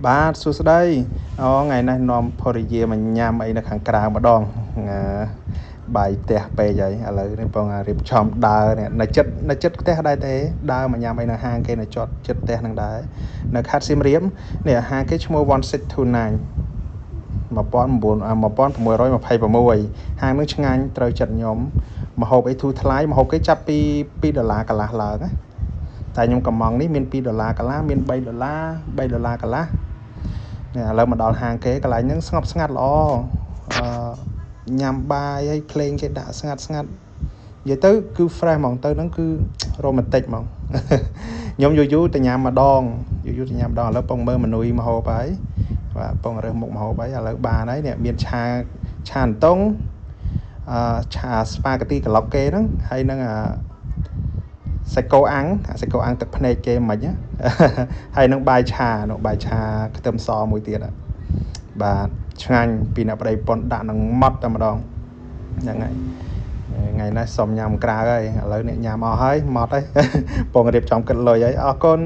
បាទសួស្តីថ្ងៃនេះនាំភរិយាមកញ៉ាំអីនៅខាងក្រៅម្ដងបាយផ្ទះពេកហើយឥឡូវនេះបងរៀបចំដើរនៅចិត្តផ្ទះដែរទេដើរមកញ៉ាំអីនៅហាងគេនៅចិត្តផ្ទះនឹងដែរនៅខេត្តសៀមរាបនេះហាងគេឈ្មោះ1629 1626ហាងនឹងឆ្ងាញ់ត្រូវចិត្តខ្ញុំម្ហូបអីធូរថ្លៃម្ហូបគេចាប់ពី$2កន្លះឡើងណាតែខ្ញុំកំងនេះមាន$2កន្លះមាន$3កន្លះនេះឥឡូវមកដល់ហាងគេកន្លែងហ្នឹងស្ងប់ស្ងាត់ល្អញ៉ាំបាយហើយភ្លេងគេដាក់ស្ងាត់និយាយទៅគឺ fresh ហ្មងទៅហ្នឹងគឺ romantic ហ្មងខ្ញុំយូរទៅញ៉ាំម្ដងឥឡូវពងមើលម៉ឺនុយម្ហូបហើយបាទពងរើសមុខម្ហូបហើយឥឡូវបានហើយនេះមានឆាអន្ទង់ឆាស្ប៉ាហ្គេទីក្លុកគេហ្នឹងហើយនឹងសាច់គោអាំងទឹកភ្នែកគេមិនហ៎ហើយនឹងបាយឆាខ្ទឹមសមួយទៀតបាទឆ្ងាញ់ពីអ្នកប្តីប៉ុនដាក់នឹងម៉ត់តែម្ដងហ្នឹងហើយថ្ងៃនេះសុំញ៉ាំក្រៅហើយឥឡូវអ្នកញ៉ាំអស់ហើយម៉ត់ហើយពងរៀបចំគិតលុយហើយអរគុណ